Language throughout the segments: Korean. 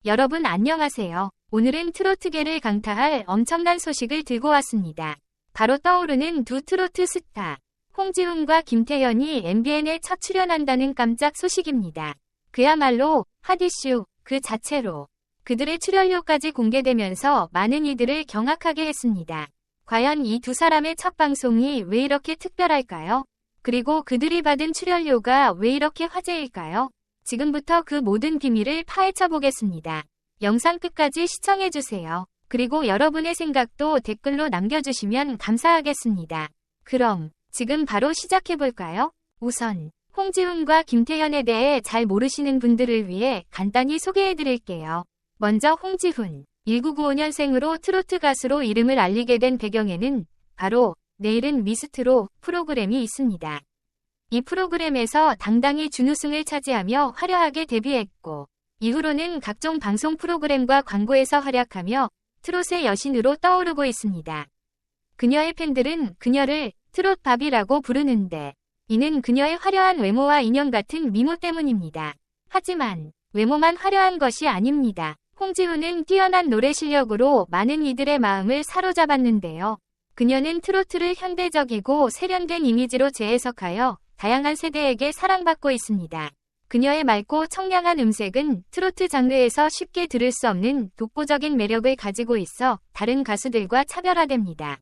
여러분 안녕하세요. 오늘은 트로트계를 강타할 엄청난 소식을 들고 왔습니다. 바로 떠오르는 두 트로트 스타, 홍지훈과 김태현이 MBN에 첫 출연한다는 깜짝 소식입니다. 그야말로 핫 이슈 그 자체로 그들의 출연료까지 공개되면서 많은 이들을 경악하게 했습니다. 과연 이 두 사람의 첫 방송이 왜 이렇게 특별할까요? 그리고 그들이 받은 출연료가 왜 이렇게 화제일까요? 지금부터 그 모든 비밀을 파헤쳐 보겠습니다. 영상 끝까지 시청해주세요. 그리고 여러분의 생각도 댓글로 남겨주시면 감사하겠습니다. 그럼 지금 바로 시작해볼까요? 우선 홍지훈과 김태현에 대해 잘 모르시는 분들을 위해 간단히 소개해드릴게요. 먼저 홍지훈, 1995년생으로 트로트 가수로 이름을 알리게 된 배경에는 바로 내일은 미스트롯 프로그램이 있습니다. 이 프로그램에서 당당히 준우승을 차지하며 화려하게 데뷔했고 이후로는 각종 방송 프로그램과 광고에서 활약하며 트롯의 여신으로 떠오르고 있습니다. 그녀의 팬들은 그녀를 트롯밥이라고 부르는데 이는 그녀의 화려한 외모와 인형 같은 미모 때문입니다. 하지만 외모만 화려한 것이 아닙니다. 홍지훈은 뛰어난 노래 실력으로 많은 이들의 마음을 사로잡았는데요. 그녀는 트로트를 현대적이고 세련된 이미지로 재해석하여 다양한 세대에게 사랑받고 있습니다. 그녀의 맑고 청량한 음색은 트로트 장르에서 쉽게 들을 수 없는 독보적인 매력을 가지고 있어 다른 가수들과 차별화됩니다.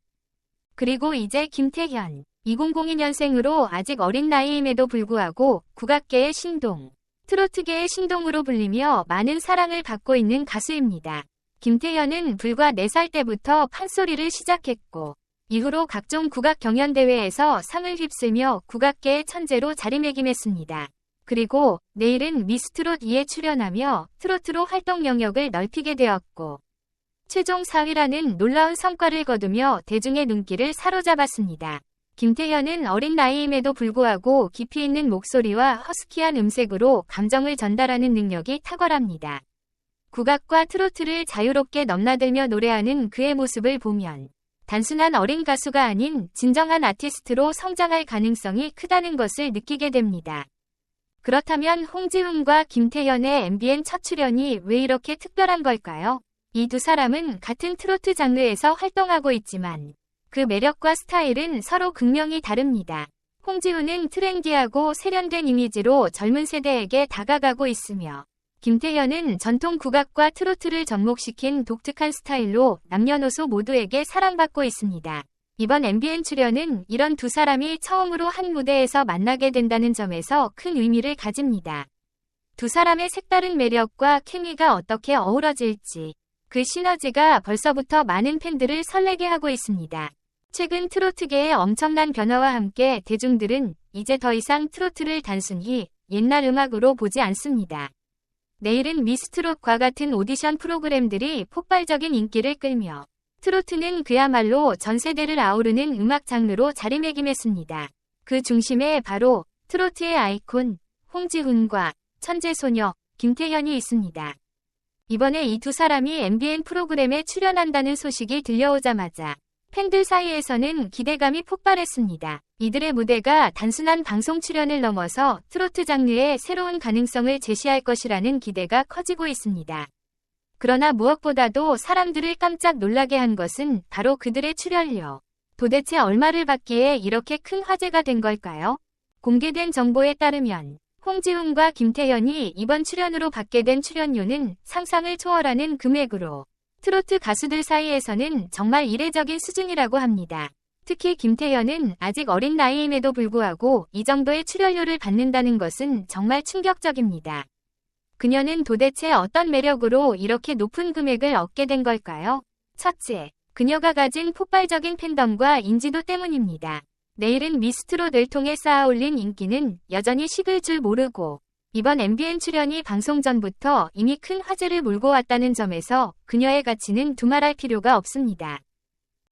그리고 이제 김태현, 2002년생으로 아직 어린 나이임에도 불구하고 국악계의 신동, 트로트계의 신동으로 불리며 많은 사랑을 받고 있는 가수입니다. 김태현은 불과 4살 때부터 판소리를 시작했고 이후로 각종 국악 경연대회에서 상을 휩쓸며 국악계의 천재로 자리매김했습니다. 그리고 내일은 미스트롯 2에 출연하며 트로트로 활동 영역을 넓히게 되었고 최종 4위라는 놀라운 성과를 거두며 대중의 눈길을 사로잡았습니다. 김태현은 어린 나이임에도 불구하고 깊이 있는 목소리와 허스키한 음색으로 감정을 전달하는 능력이 탁월합니다. 국악과 트로트를 자유롭게 넘나들며 노래하는 그의 모습을 보면 단순한 어린 가수가 아닌 진정한 아티스트로 성장할 가능성이 크다는 것을 느끼게 됩니다. 그렇다면 홍지훈과 김태현의 MBN 첫 출연이 왜 이렇게 특별한 걸까요? 이 두 사람은 같은 트로트 장르에서 활동하고 있지만 그 매력과 스타일은 서로 극명히 다릅니다. 홍지훈은 트렌디하고 세련된 이미지로 젊은 세대에게 다가가고 있으며 김태현은 전통 국악과 트로트를 접목시킨 독특한 스타일로 남녀노소 모두에게 사랑받고 있습니다. 이번 MBN 출연은 이런 두 사람이 처음으로 한 무대에서 만나게 된다는 점에서 큰 의미를 가집니다. 두 사람의 색다른 매력과 케미가 어떻게 어우러질지 그 시너지가 벌써부터 많은 팬들을 설레게 하고 있습니다. 최근 트로트계의 엄청난 변화와 함께 대중들은 이제 더 이상 트로트를 단순히 옛날 음악으로 보지 않습니다. 내일은 미스트롯과 같은 오디션 프로그램들이 폭발적인 인기를 끌며 트로트는 그야말로 전 세대를 아우르는 음악 장르로 자리매김했습니다. 그 중심에 바로 트로트의 아이콘 홍지훈과 천재소녀 김태현이 있습니다. 이번에 이 두 사람이 MBN 프로그램에 출연한다는 소식이 들려오자마자 팬들 사이에서는 기대감이 폭발했습니다. 이들의 무대가 단순한 방송 출연을 넘어서 트로트 장르의 새로운 가능성을 제시할 것이라는 기대가 커지고 있습니다. 그러나 무엇보다도 사람들을 깜짝 놀라게 한 것은 바로 그들의 출연료. 도대체 얼마를 받기에 이렇게 큰 화제가 된 걸까요? 공개된 정보에 따르면 홍지훈과 김태현이 이번 출연으로 받게 된 출연료는 상상을 초월하는 금액으로 트로트 가수들 사이에서는 정말 이례적인 수준이라고 합니다. 특히 김태현은 아직 어린 나이임에도 불구하고 이 정도의 출연료를 받는다는 것은 정말 충격적입니다. 그녀는 도대체 어떤 매력으로 이렇게 높은 금액을 얻게 된 걸까요? 첫째, 그녀가 가진 폭발적인 팬덤과 인지도 때문입니다. 내일은 미스트롯을 통해 쌓아올린 인기는 여전히 식을 줄 모르고 이번 MBN 출연이 방송 전부터 이미 큰 화제를 몰고 왔다는 점에서 그녀의 가치는 두말할 필요가 없습니다.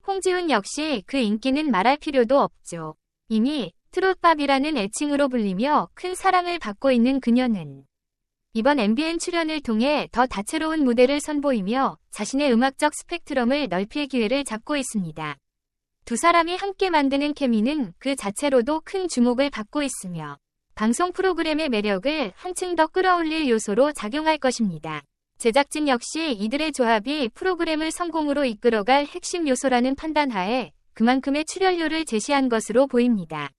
홍지훈 역시 그 인기는 말할 필요도 없죠. 이미 트롯밥이라는 애칭으로 불리며 큰 사랑을 받고 있는 그녀는 이번 MBN 출연을 통해 더 다채로운 무대를 선보이며 자신의 음악적 스펙트럼을 넓힐 기회를 잡고 있습니다. 두 사람이 함께 만드는 케미는 그 자체로도 큰 주목을 받고 있으며 방송 프로그램의 매력을 한층 더 끌어올릴 요소로 작용할 것입니다. 제작진 역시 이들의 조합이 프로그램을 성공으로 이끌어갈 핵심 요소라는 판단하에 그만큼의 출연료를 제시한 것으로 보입니다.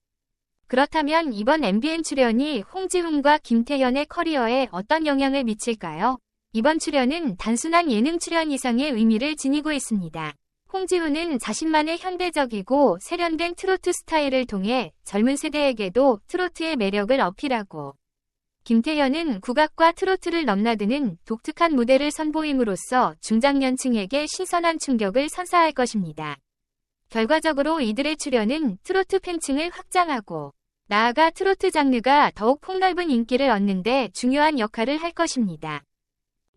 그렇다면 이번 MBN 출연이 홍지훈과 김태현의 커리어에 어떤 영향을 미칠까요? 이번 출연은 단순한 예능 출연 이상의 의미를 지니고 있습니다. 홍지훈은 자신만의 현대적이고 세련된 트로트 스타일을 통해 젊은 세대에게도 트로트의 매력을 어필하고, 김태현은 국악과 트로트를 넘나드는 독특한 무대를 선보임으로써 중장년층에게 신선한 충격을 선사할 것입니다. 결과적으로 이들의 출연은 트로트 팬층을 확장하고 나아가 트로트 장르가 더욱 폭넓은 인기를 얻는 데 중요한 역할을 할 것입니다.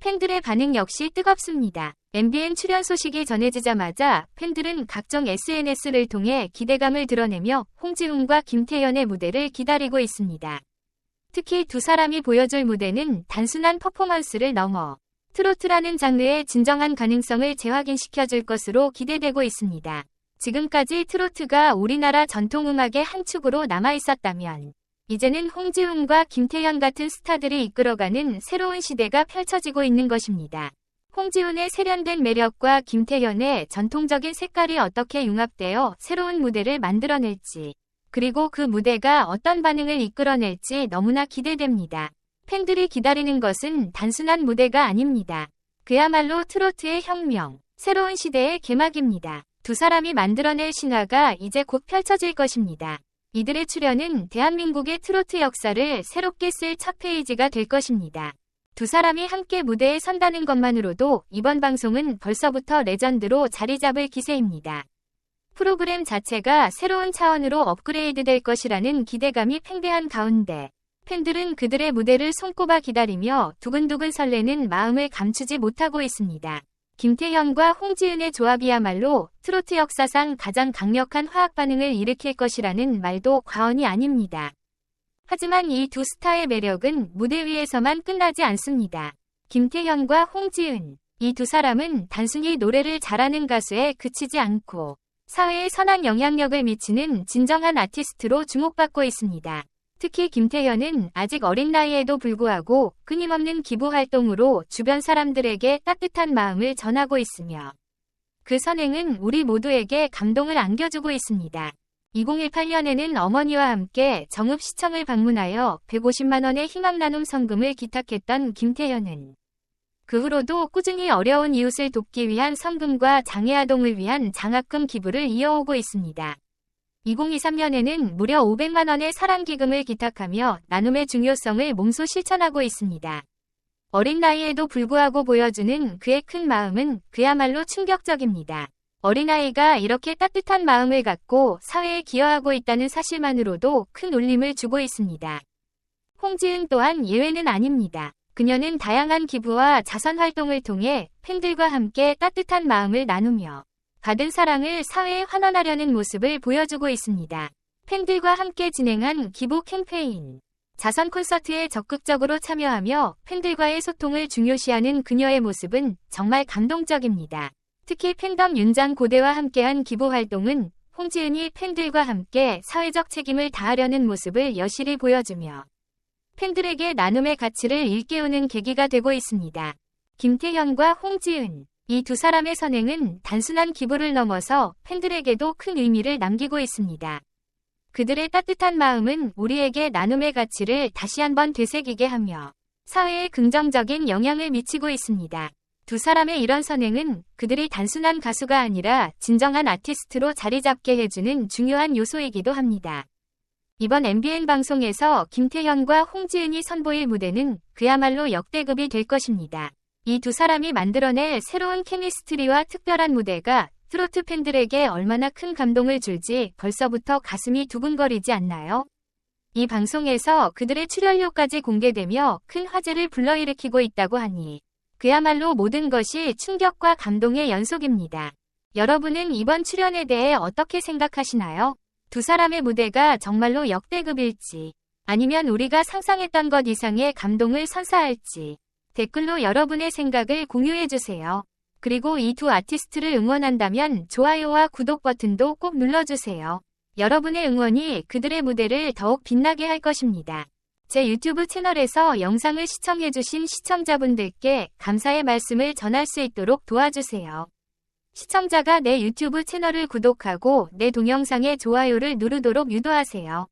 팬들의 반응 역시 뜨겁습니다. MBN 출연 소식이 전해지자마자 팬들은 각종 SNS를 통해 기대감을 드러내며 홍지훈과 김태현의 무대를 기다리고 있습니다. 특히 두 사람이 보여줄 무대는 단순한 퍼포먼스를 넘어 트로트라는 장르의 진정한 가능성을 재확인시켜줄 것으로 기대되고 있습니다. 지금까지 트로트가 우리나라 전통음악의 한 축으로 남아있었다면 이제는 홍지훈과 김태현 같은 스타들이 이끌어가는 새로운 시대가 펼쳐지고 있는 것입니다. 홍지훈의 세련된 매력과 김태현의 전통적인 색깔이 어떻게 융합되어 새로운 무대를 만들어낼지, 그리고 그 무대가 어떤 반응을 이끌어낼지 너무나 기대됩니다. 팬들이 기다리는 것은 단순한 무대가 아닙니다. 그야말로 트로트의 혁명, 새로운 시대의 개막입니다. 두 사람이 만들어낼 신화가 이제 곧 펼쳐질 것입니다. 이들의 출연은 대한민국의 트로트 역사를 새롭게 쓸 첫 페이지가 될 것입니다. 두 사람이 함께 무대에 선다는 것만으로도 이번 방송은 벌써부터 레전드로 자리 잡을 기세입니다. 프로그램 자체가 새로운 차원으로 업그레이드 될 것이라는 기대감이 팽배한 가운데 팬들은 그들의 무대를 손꼽아 기다리며 두근두근 설레는 마음을 감추지 못하고 있습니다. 김태현과 홍지은의 조합이야말로 트로트 역사상 가장 강력한 화학 반응을 일으킬 것이라는 말도 과언이 아닙니다. 하지만 이 두 스타의 매력은 무대 위에서만 끝나지 않습니다. 김태현과 홍지은, 이 두 사람은 단순히 노래를 잘하는 가수에 그치지 않고 사회에 선한 영향력을 미치는 진정한 아티스트로 주목받고 있습니다. 특히 김태현은 아직 어린 나이에도 불구하고 끊임없는 기부 활동으로 주변 사람들에게 따뜻한 마음을 전하고 있으며 그 선행은 우리 모두에게 감동을 안겨주고 있습니다. 2018년에는 어머니와 함께 정읍시청을 방문하여 150만 원의 희망나눔 성금을 기탁했던 김태현은 그 후로도 꾸준히 어려운 이웃을 돕기 위한 성금과 장애아동을 위한 장학금 기부를 이어오고 있습니다. 2023년에는 무려 500만 원의 사랑기금을 기탁하며 나눔의 중요성을 몸소 실천하고 있습니다. 어린 나이에도 불구하고 보여주는 그의 큰 마음은 그야말로 충격적입니다. 어린아이가 이렇게 따뜻한 마음을 갖고 사회에 기여하고 있다는 사실만으로도 큰 울림을 주고 있습니다. 홍지은 또한 예외는 아닙니다. 그녀는 다양한 기부와 자선활동을 통해 팬들과 함께 따뜻한 마음을 나누며 받은 사랑을 사회에 환원하려는 모습을 보여주고 있습니다. 팬들과 함께 진행한 기부 캠페인, 자선 콘서트에 적극적으로 참여하며 팬들과의 소통을 중요시하는 그녀의 모습은 정말 감동적입니다. 특히 팬덤 윤장 고대와 함께한 기부 활동은 홍지은이 팬들과 함께 사회적 책임을 다하려는 모습을 여실히 보여주며 팬들에게 나눔의 가치를 일깨우는 계기가 되고 있습니다. 김태현과 홍지은, 이 두 사람의 선행은 단순한 기부를 넘어서 팬들에게도 큰 의미를 남기고 있습니다. 그들의 따뜻한 마음은 우리에게 나눔의 가치를 다시 한번 되새기게 하며 사회에 긍정적인 영향을 미치고 있습니다. 두 사람의 이런 선행은 그들이 단순한 가수가 아니라 진정한 아티스트로 자리 잡게 해주는 중요한 요소이기도 합니다. 이번 MBN 방송에서 김태현과 홍지은이 선보일 무대는 그야말로 역대급이 될 것입니다. 이 두 사람이 만들어낼 새로운 케미스트리와 특별한 무대가 트로트 팬들에게 얼마나 큰 감동을 줄지 벌써부터 가슴이 두근거리지 않나요? 이 방송에서 그들의 출연료까지 공개되며 큰 화제를 불러일으키고 있다고 하니 그야말로 모든 것이 충격과 감동의 연속입니다. 여러분은 이번 출연에 대해 어떻게 생각하시나요? 두 사람의 무대가 정말로 역대급일지 아니면 우리가 상상했던 것 이상의 감동을 선사할지 댓글로 여러분의 생각을 공유해주세요. 그리고 이 두 아티스트를 응원한다면 좋아요와 구독 버튼도 꼭 눌러주세요. 여러분의 응원이 그들의 무대를 더욱 빛나게 할 것입니다. 제 유튜브 채널에서 영상을 시청해주신 시청자분들께 감사의 말씀을 전할 수 있도록 도와주세요. 시청자가 내 유튜브 채널을 구독하고 내 동영상에 좋아요를 누르도록 유도하세요.